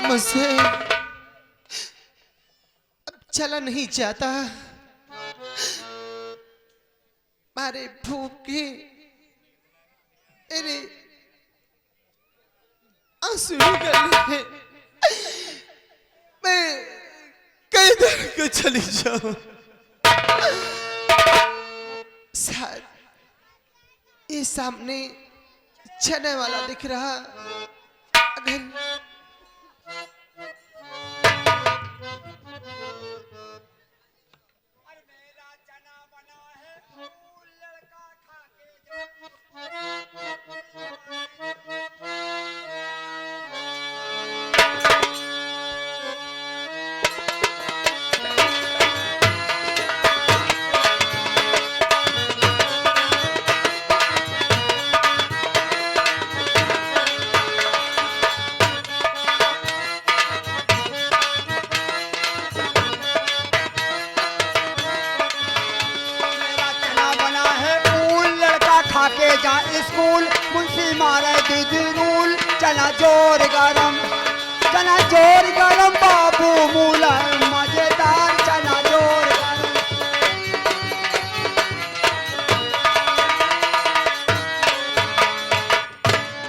मुझसे अब चला नहीं जाता। मारे भूख के मेरे आंसू निकल रहे। मैं किधर को चली जाऊं? शायद ये सामने चने वाला दिख रहा, अगर जा स्कूल मुंशी मारे दीदी रूल। चना जोर गरम बाबू मूला मजेदार चना जोर गरम।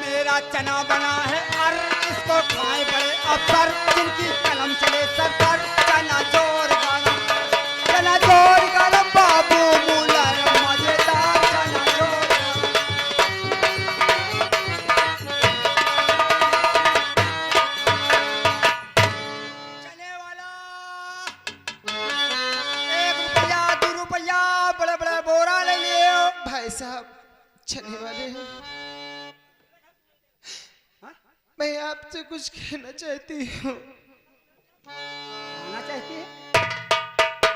मेरा चना बना है अर, इसको खाए बड़े अफसर जिनकी कलम चले सर पर। चना जोर गरम बाबू मूला मजेदार चना जोर। साहब चने वाले हैं, मैं आपसे कुछ कहना चाहती हूँ।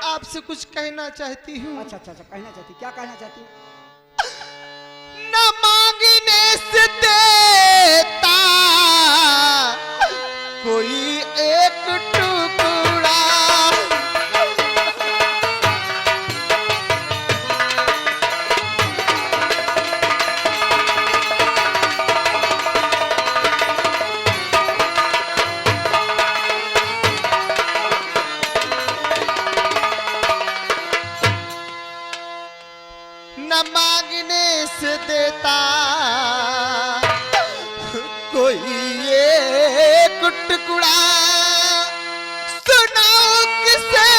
आपसे कुछ कहना चाहती हूँ। अच्छा कहना चाहती, क्या कहना चाहती? न मांगने से देता कोई एक टुकड़ा, न मांगने से देता कोई एक टुकड़ा। सुनाओ किसे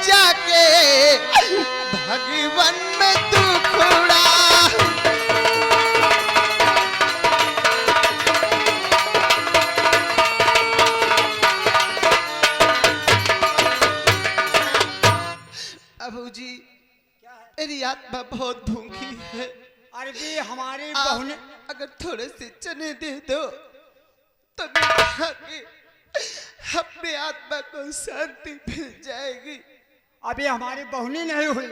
जाके भगवान में दुखड़ा। अबूजी मेरी आत्मा बहुत भूखी है। अरे भी हमारी बहू ने अगर थोड़े से चने दे दो तो मैं खा के अपने आत्मा को शांति मिल जाएगी। अभी हमारी बहुनी नहीं हुई।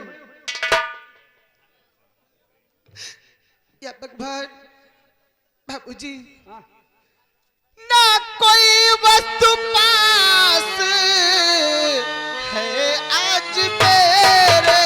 या भगवान बाबूजी, ना कोई वस्तु पास है आज मेरे।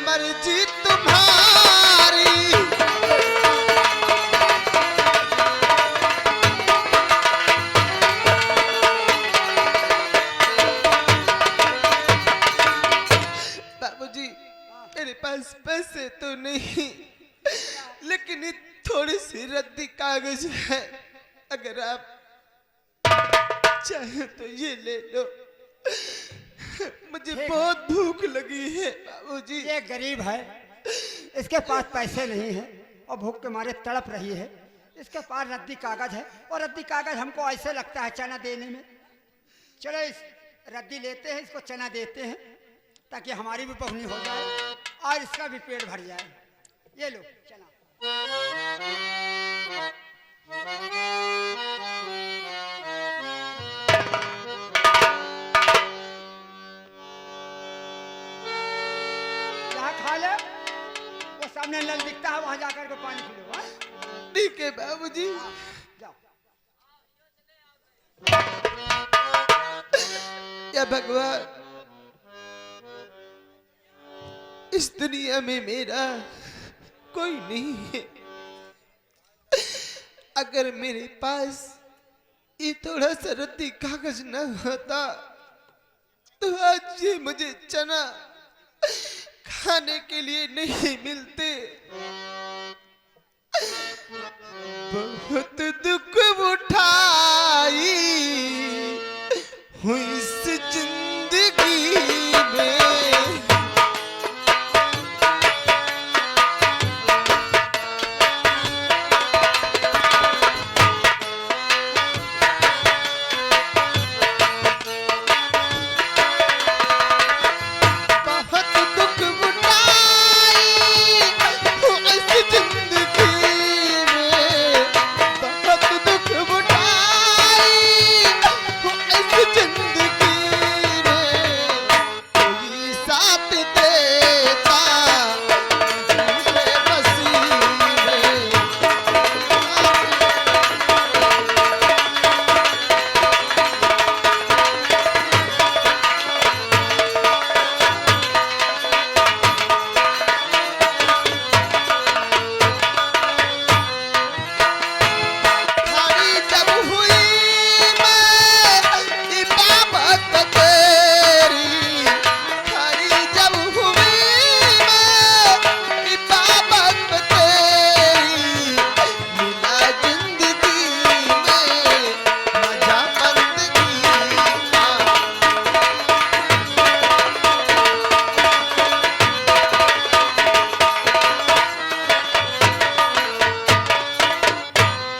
मर्जी तुम्हारी। बाबूजी मेरे पास पैसे तो नहीं, लेकिन थोड़ी सी रद्दी कागज है। अगर आप चाहे तो ये ले लो, मुझे ठीक बहुत भूख लगी है बाबूजी। ये गरीब है, इसके पास पैसे नहीं है और भूख के मारे तड़प रही है। इसके पास रद्दी कागज है और रद्दी कागज हमको ऐसे लगता है चना देने में। चलो इस रद्दी लेते हैं, इसको चना देते हैं ताकि हमारी भी पहुनी हो जाए और इसका भी पेट भर जाए। ये लो चना। यहाँ खा ले, वो सामने नल दिखता है वहां जाकर के पानी पी लो। हाँ? ठीक है बाबूजी। जाओ। या भगवान, इस दुनिया में मेरा कोई नहीं है। अगर मेरे पास ये थोड़ा सा रद्दी कागज न होता तो आज ये मुझे चना खाने के लिए नहीं मिलते। बहुत दुख उठाई हूँ इस जिंदगी में।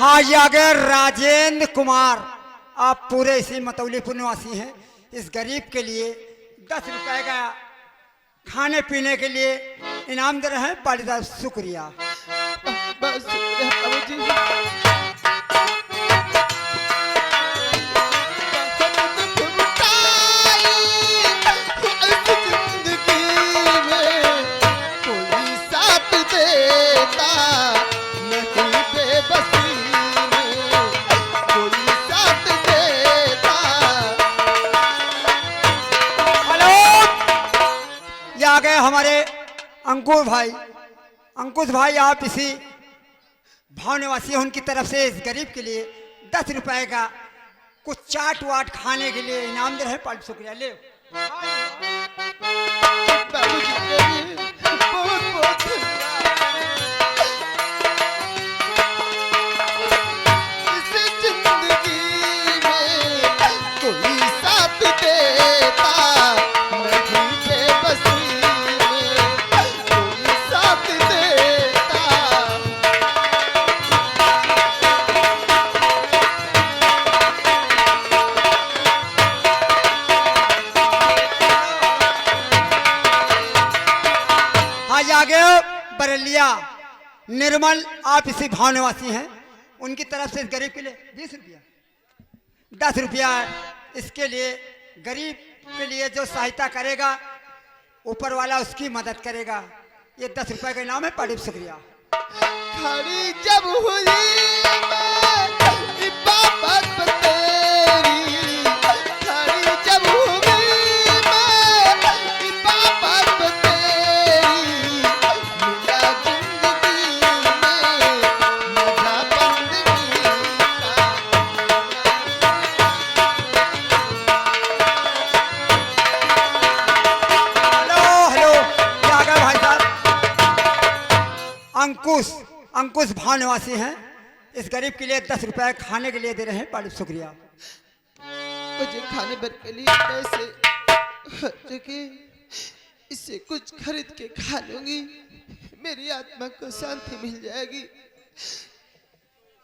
आज आगे राजेंद्र कुमार, आप पूरे इसी मतौलीपुर निवासी हैं। इस गरीब के लिए 10 रुपए का खाने पीने के लिए इनाम दे रहे हैं। पालीदार शुक्रिया। बस बाबूजी। आ गए हमारे अंकुर भाई। अंकुश भाई, आप इसी भाव निवासी हैं, उनकी तरफ से इस गरीब के लिए 10 रुपए का कुछ चाट वाट खाने के लिए इनाम दे रहे हैं। शुक्रिया। ले बाबूजी बहुत बहुत इस जिंदगी में कोई साथ देता नहीं, बेबसी में कोई साथ देता। आज आगे बरेलिया निर्मल, आप इसी भाव निवासी हैं, उनकी तरफ से इस गरीब के लिए 20 रुपया 10 रुपया इसके लिए गरीब के लिए जो सहायता करेगा ऊपर वाला उसकी मदद करेगा। ये 10 रुपए का इनाम है। पाड़ी शुक्रिया। खड़ी जब हुई मैं इबादत तेरी, खड़ी जब हुई मैं इबादत तेरी, मिला जिंदगी में मजा बंदगी का। हेलो हेलो, क्या आ गया भाई साहब? अंकुश भाव निवासी हैं, इस गरीब के लिए 10 रुपए खाने के लिए दे रहे हैं। पाड़ी शुक्रिया। मुझे खाने भर के लिए पैसे हो के इससे कुछ खरीद के खा लूंगी, मेरी आत्मा को शांति मिल जाएगी।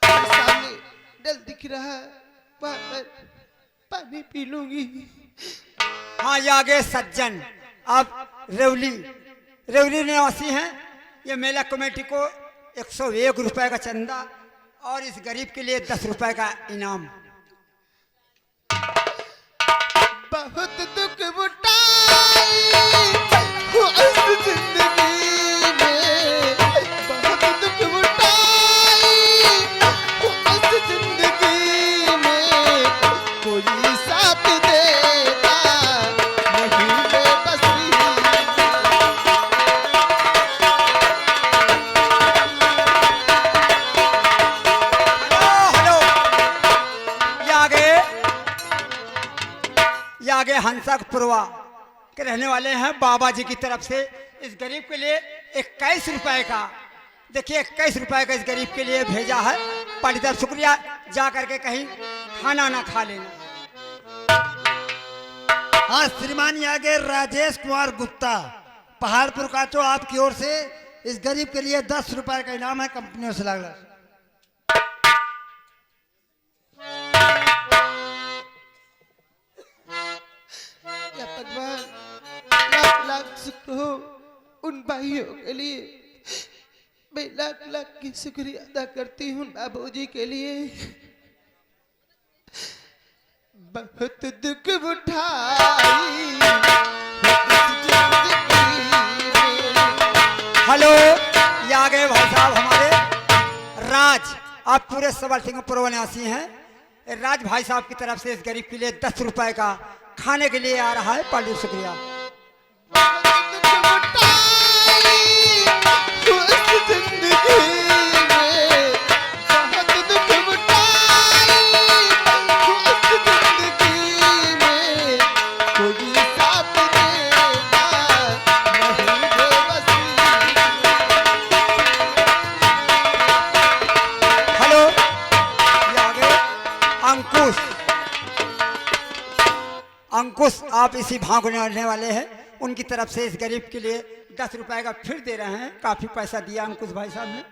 सामने डल दिख रहा है, वहां पर पानी पी लूंगी। हाँ, ये आगे सज्जन आप रेवली निवासी हैं। ये मेला कमेटी को 101 रुपए का चंदा और इस गरीब के लिए 10 रुपए का इनाम। बहुत दुख उठाई हो इस जिंदगी में, बहुत दुख उठाई हो इस जिंदगी में, कोई साथ देता नहीं बेबसी। हेलो, ये आगे हंसकपुरवा के रहने वाले हैं। बाबा जी की तरफ से इस गरीब के लिए 21 रुपए का, देखिए 21 रुपए का इस गरीब के लिए भेजा है। बड़ी तरफ शुक्रिया, जा करके कहीं खाना ना खा लेना। हाँ श्रीमान, ये आगे राजेश कुमार गुप्ता पहाड़पुर काचो, आपकी ओर से इस गरीब के लिए 10 रुपए का इनाम है कंपनियों से लागला। या भगवान, लाख लाख शुक्र हो उन भाइयों के लिए। मैं लाख लाख की शुक्रिया अदा करती हूँ बाबूजी के लिए। बहुत दुख उठाई इस जिंदगी में। हेलो, ये आ गए भाई साहब हमारे राज, आप पूरे सबल सिंहपुर निवासी हैं। राज भाई साहब की तरफ से इस गरीब के लिए 10 रुपए का खाने के लिए आ रहा है। पाली शुक्रिया। बहुत दुख उठाई इस जिंदगी में, बहुत दुख उठाई इस जिंदगी में, कोई साथ देता नहीं बेबसी। हेलो, ये आ गए अंकुश। अंकुश आप इसी भागने वाले हैं, उनकी तरफ से इस गरीब के लिए 10 रुपए का फिर दे रहे हैं। काफी पैसा दिया अंकुश भाई साहब ने।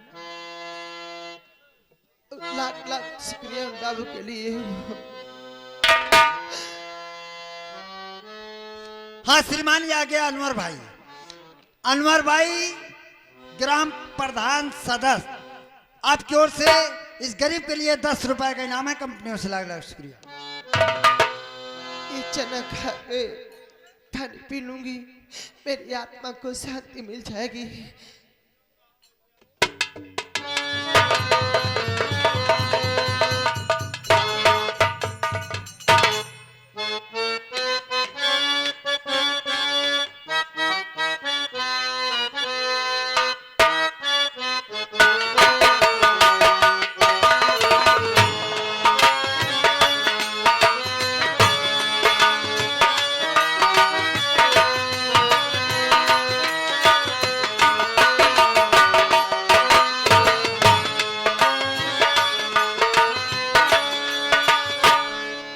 लाख लाख शुक्रिया उन बाबू के लिए। हाँ श्रीमान, ये आ गया अनवर भाई। अनवर भाई ग्राम प्रधान सदस्य, आपकी ओर से इस गरीब के लिए 10 रुपए का इनाम है कंपनियों से लागला। शुक्रिया। ये चना खा के पानी पी लूंगी, मेरी आत्मा को शांति मिल जाएगी।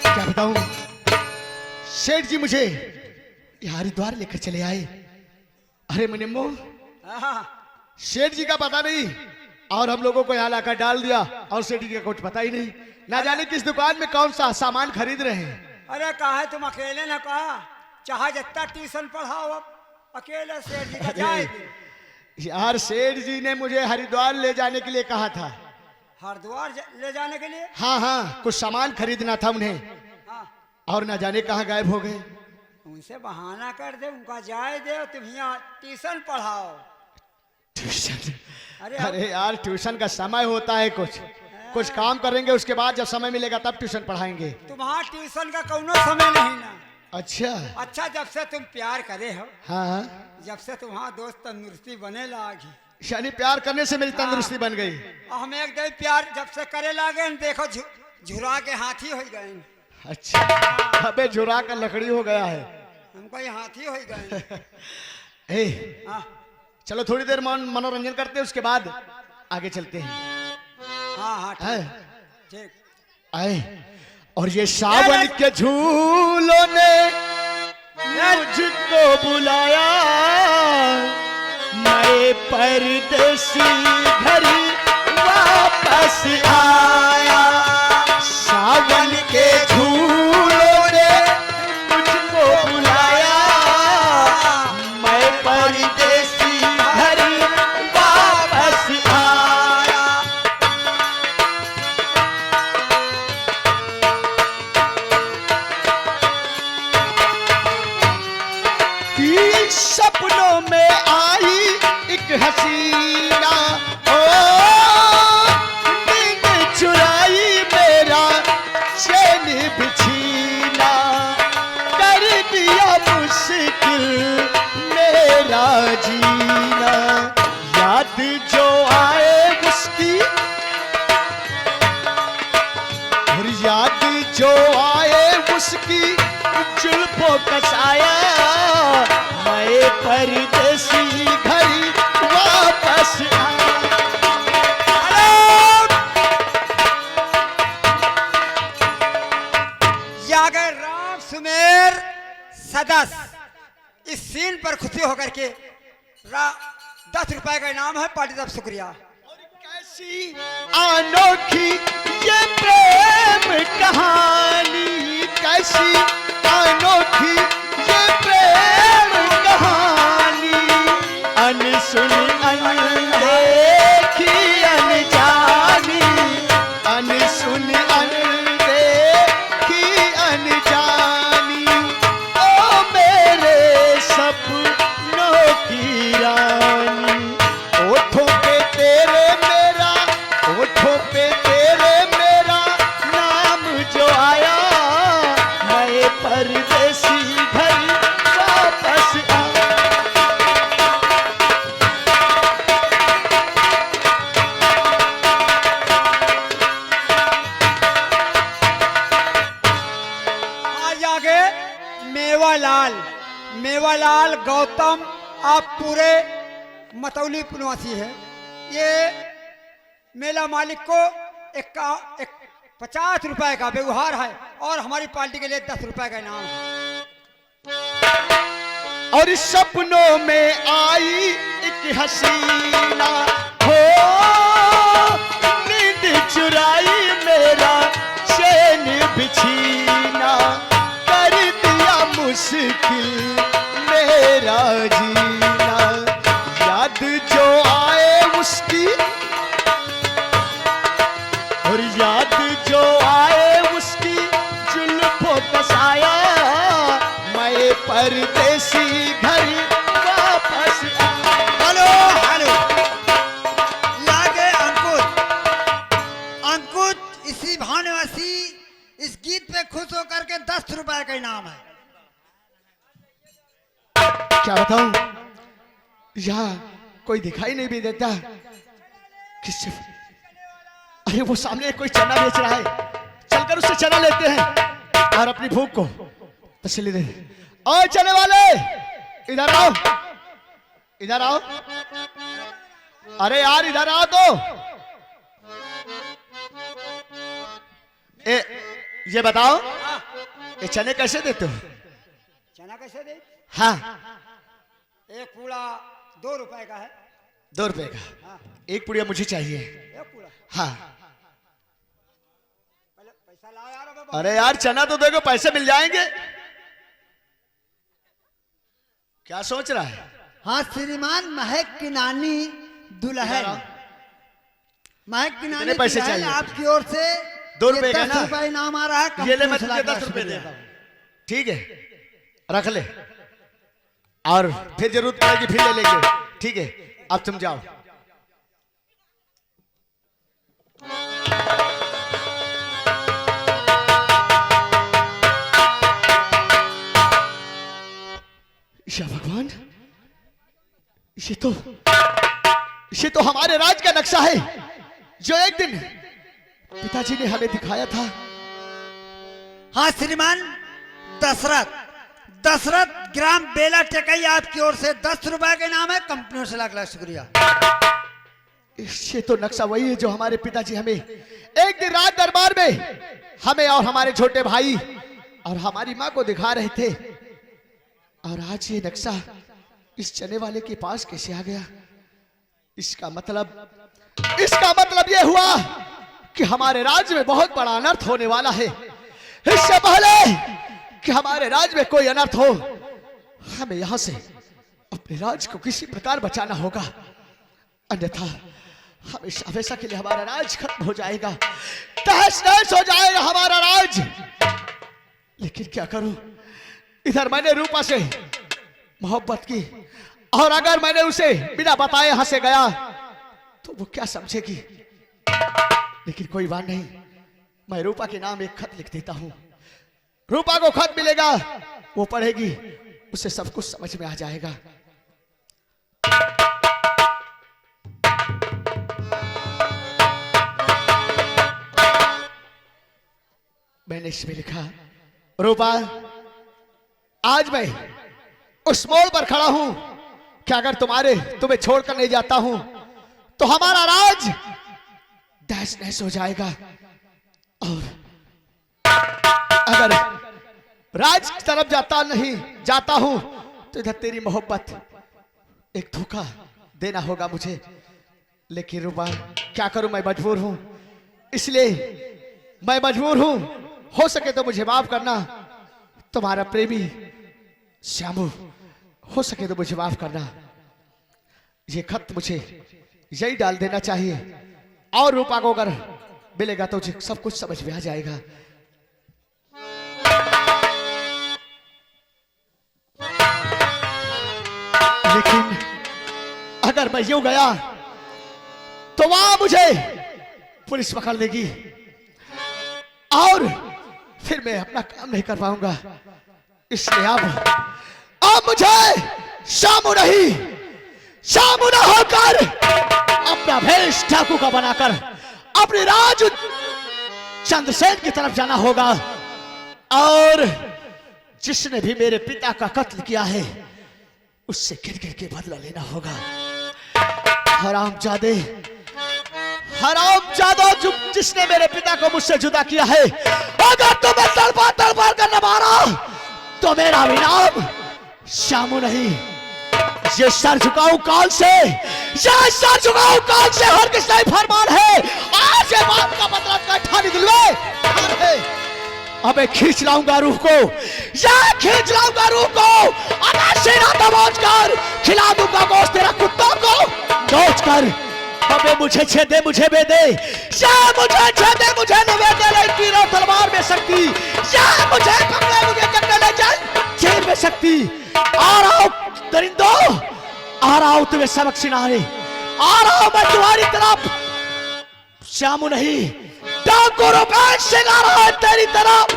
क्या बताऊं, सेठ जी मुझे यहाँ हरिद्वार लेकर चले आए। अरे मुनिम्बो, सेठ जी का पता नहीं और हम लोगों को यहाँ लाकर डाल दिया, और सेठ जी का कुछ पता ही नहीं। ना जाने किस दुकान में कौन सा सामान खरीद रहे हैं। अरे कहा है तुम अकेले ना, कहा चाहे जितना ट्यूशन पढ़ाओ, अब अकेले सेठ जी का जाएगी। यार सेठ जी ने मुझे हरिद्वार ले जाने के लिए कहा था। हरिद्वार ले जाने के लिए? हाँ हाँ, कुछ सामान खरीदना था उन्हें, हाँ, और ना जाने कहाँ गायब हो गए। उनसे बहाना कर दे, उनका जाए दे, तुम यहाँ ट्यूशन पढ़ाओ। ट्यूशन? अरे अरे यार, ट्यूशन का समय होता है, कुछ काम करेंगे, उसके बाद जब समय मिलेगा तब ट्यूशन पढ़ाएंगे। तुम्हारा ट्यूशन का कोनो समय नहीं ना। अच्छा अच्छा, जब से तुम प्यार करे हो, हाँ हाँ, जब से तुम्हारा दोस्त तंदुरुस्ती बने लागी। यानी प्यार करने से मेरी तंदुरुस्ती बन गई। और हम एक दिन प्यार जब से करे लागे, देखो झुरा के हाथी हो गए। अच्छा, अबे झुरा का लकड़ी हो गया है। हमको ये हाथी हो गए। ए, हाँ चलो थोड़ी देर मनोरंजन करते हैं, उसके बाद आगे चलते हैं। हाँ हाँ, आए, ठीक। आए, और ये सावन के झूलों ने मुझको बुलाया, मैं परदेसी घर वापस आया। सावन के झूलों ने मुझको बुलाया, मैं परदेसी घर वापस आया। कि सपनों में आई एक हसीना, ओ नींद चुराई मेरा चैन बिछीना, कर दिया मुश्किल मेरा जीना। याद जो आए उसकी, और याद जो आए उसकी जुल्फों का साया, मैं परदेसी घर वापस आया। यागर राम सुमेर सदस्य इस सीन पर खुशी होकर के 10 रुपए का इनाम है, पार्टी तरफ शुक्रिया। कैसी अनोखी ये प्रेम कहानी, कैसी अनोखी ये प्रेम कहानी, अनसुन अनदेखी अनजानी, अनसुन अनदेखी अनजानी। ओ मेरे सपनों की रानी, ओठों पे तेरे मेरा, ओठों पे तेरे मेरा नाम जो आया, मैं परदेसी घर वापस आया। आज आगे मेवालाल, मेवालाल गौतम, आप पूरे मतौली निवासी है। ये मेला मालिक को एक 50 रुपए का व्यवहार है और हमारी पार्टी के लिए 10 रुपए का इनाम है। और सपनों में आई एक हसीना, हो नींद चुराई मेरा चैन बिछीना, कर दिया मुश्किल मेरा जीना। याद जो आए उसकी, और याद जो आए उसकी जुल्फों का साया, मैं परदेसी घर वापस आया। हेलो हेलो, लागे अंकुर, अंकुर इसी भानुवासी इस गीत पे खुश होकर के 10 रुपए का इनाम है। क्या बताऊं, यहाँ कोई दिखाई नहीं भी देता। किससे? अरे वो सामने कोई चना बेच रहा है, चलकर उससे चना लेते हैं और अपनी भूख को तसल्ली दे। और चने वाले इधर आओ, इधर आओ। अरे यार इधर आओ तो। ये बताओ, ये चने कैसे देते हो? चना कैसे दे? हाँ, एक पूड़ा 2 रुपए का है। 2 रुपए का हाँ, एक पुड़िया मुझे चाहिए। एक पूड़ा। हाँ। पहले पैसा लाओ यार। अबे अरे यार चना तो देखो, पैसे मिल जाएंगे। क्या सोच रहा है? हाँ श्रीमान महक की नानी दुल्हन, महक की नानी कितने पैसे दुल्हन, चाहिए? आपकी ओर से 2 रुपए का 10 ना? रुपए इनाम आ रहा है। ये ले, मैं कंपनी तुझे से 10 रुपए शुक्रिया। देता हूं। ठीक है, रख ले, और फिर जरूरत पड़ेगी फिर ले लेंगे। ठीक है, अब तुम जाओ। या भगवान, ये तो हमारे राज का नक्शा है जो एक दिन पिताजी ने हमें दिखाया था। हाँ श्रीमान दशरथ ग्राम बेला टेकई, आपकी ओर से 10 रुपए का इनाम है। कंपनियों से लाख लाख शुक्रिया। ये तो नक्शा वही है जो हमारे पिताजी हमें एक दिन रात दरबार में हमें और हमारे छोटे भाई और हमारी माँ को दिखा रहे थे। और आज ये नक्शा इस चने वाले के पास कैसे आ गया? इसका मतलब ये हुआ कि हमारे राज्य में बहुत बड़ा अनर्थ होने वाला है। इससे पहले कि हमारे राज्य में कोई अनर्थ हो, हमें यहां से अपने राज्य को किसी प्रकार बचाना होगा, अन्यथा हमेशा के लिए हमारा राज खत्म हो जाएगा, तहस नहस हो जाएगा हमारा राज। लेकिन क्या करूं, इधर मैंने रूपा से मोहब्बत की और अगर मैंने उसे बिना बताए यहां से गया तो वो क्या समझेगी। लेकिन कोई बात नहीं, मैं रूपा के नाम एक खत लिख देता हूं। रूपा को खत मिलेगा, वो पढ़ेगी, उसे सब कुछ समझ में आ जाएगा। मैंने इसमें लिखा, रूपा आज मैं उस मोड़ पर खड़ा हूं कि अगर तुम्हें छोड़कर नहीं जाता हूं तो हमारा राज तहस नहस हो जाएगा। और अगर राज की तरफ जाता हूं तो इधर तेरी मोहब्बत एक धोखा देना होगा मुझे। लेकिन रूपा क्या करूं, मैं मजबूर हूं, इसलिए मैं मजबूर हूं। हो सके तो मुझे माफ करना, तुम्हारा प्रेमी श्यामू। हो सके तो मुझे माफ करना। ये खत मुझे यही डाल देना चाहिए और रूपा को अगर मिलेगा तो मुझे सब कुछ समझ में आ जाएगा। लेकिन अगर मैं यूं गया तो वहां मुझे पुलिस पकड़ लेगी और फिर मैं अपना काम नहीं कर पाऊंगा। इसलिए अब मुझे शामू न होकर अपना भेष ठाकुर का बनाकर अपने राज चंद्रसेन की तरफ जाना होगा और जिसने भी मेरे पिता का कत्ल किया है उससे गिर गिर के बदला लेना होगा। हरामजादे जिसने मेरे पिता को मुझसे जुदा किया है, अगर तुम्हें तलवार कर न मारा तो मेरा भी नाम श्यामू नहीं। ये सर झुकाऊ काल से हर किसका फरमान है। आज ये बात का मतलब ठानी दिल में अबे खींच लाऊंगा रूह को, अगर सीना दबोच कर खिला दूंगा गोश्त तेरा कुत्तों को नोच कर। अबे मुझे छेदे मुझे बेदे, मुझे न बेदे ले तीरों तलवार में शक्ति, मुझे पकड़े मुझे जंगल ले चल जेल में शक्ति। आ रहा हूं दरिंदो, आ रहा हूं तुम्हें सबक सिखाने, आ रहा हूं मैं तुम्हारी तरफ। श्यामू नहीं, डाकू रुपेश सिंह आ रहा है तेरी तरफ।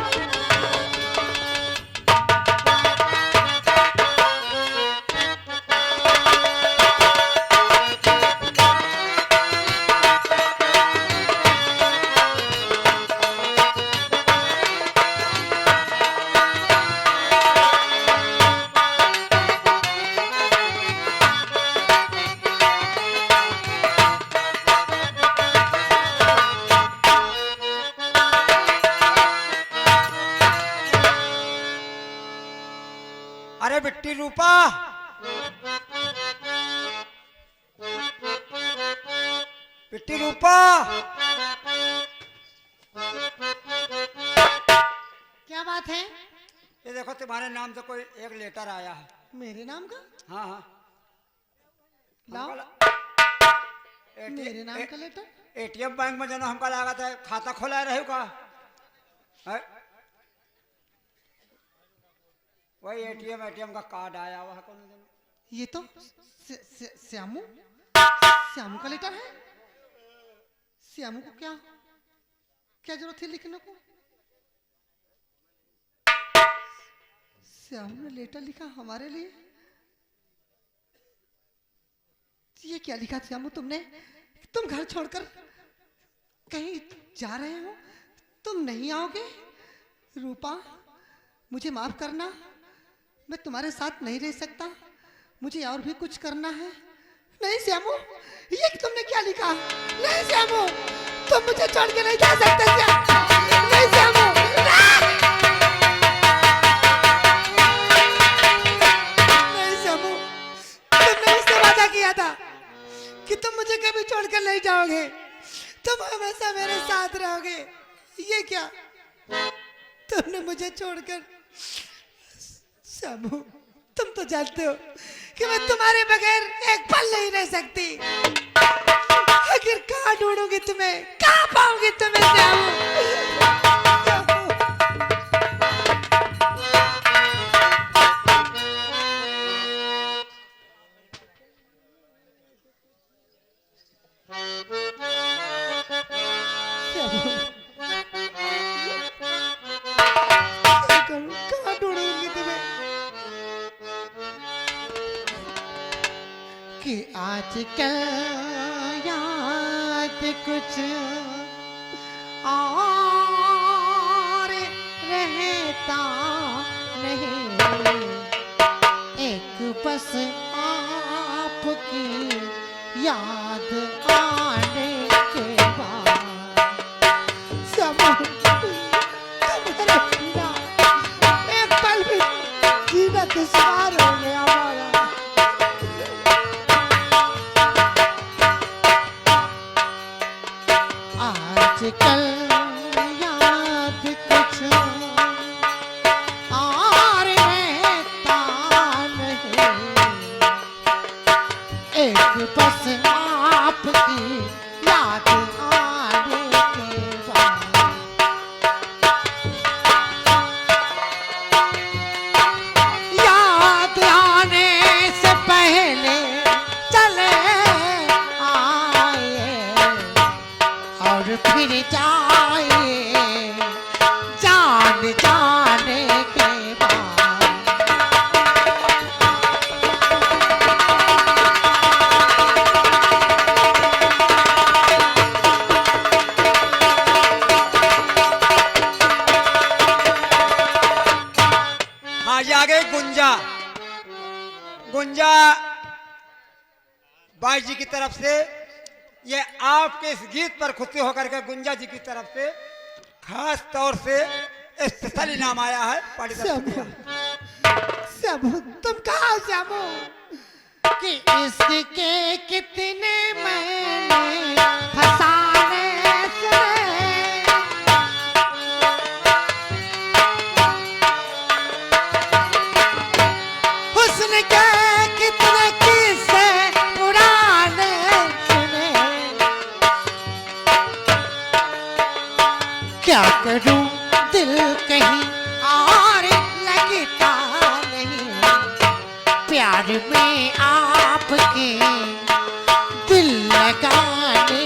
अरे बिट्टी रूपा, बिट्टी रूपा, क्या बात है? ये देखो तुम्हारे नाम से कोई एक लेटर आया है। मेरे नाम का? हाँ हाँ लाओ मेरे नाम का लेटर। एटीएम बैंक में जाना हमका लगा था खाता खोला रहे का है? वही एटीएम का कार्ड आया हुआ है। कौन ये तो श्यामू का लेटर है। श्यामू को क्या जरूरत थी लिखने को? श्यामू ने लेटर लिखा हमारे लिए। ये क्या लिखा श्यामू तुमने? तुम घर छोड़कर कहीं जा रहे हो, तुम नहीं आओगे? रूपा मुझे माफ करना, मैं तुम्हारे साथ नहीं रह सकता, मुझे और भी कुछ करना है। नहीं श्यामू, ये तुमने क्या लिखा? नहीं श्यामू, तुम मुझे छोड़ के नहीं जा सकते श्यामू। नहीं श्यामू, नहीं श्यामू, तुमने इससे वादा किया था कि तुम मुझे कभी छोड़कर नहीं जाओगे, तुम हमेशा मेरे साथ रहोगे। ये क्या, तुमने मुझे छोड़कर? श्यामू, तुम तो जानते हो कि मैं तुम्हारे बगैर एक पल नहीं रह सकती। आखिर कहाँ ढूंढूंगी तुम्हें, कहाँ पाऊंगी तुम्हें श्यामू? कहाँ ढूंढूंगी तुम्हें? कि आज क्या याद कुछ और रहता नहीं, एक बस आपकी याद आने के बाद। श्यामू, तुम्हारे बिना एक पल भी जीना दुश्वार हो गया हमारा। आजकल याद कुछ और रहता नहीं, एक बस आपकी याद आने के बाद। याद आने से पहले चले आए और फिर जाए जान जाने के बाद। हाँ, ये आ गई गुंजा। गुंजा बाई जी की तरफ से, ये आपके इस गीत पर खुशी होकर के गुंजा जी की तरफ से खास तौर से स्पेशल इनाम आया है। श्यामू, तुम कहाँ हो श्यामू? कि इसके कितने मैंने फसाने सुने, हुस्न के कितने किस्से पुराने सुने। क्या करूं दिल कहीं और लगता नहीं, प्यार में आपके दिल लगाने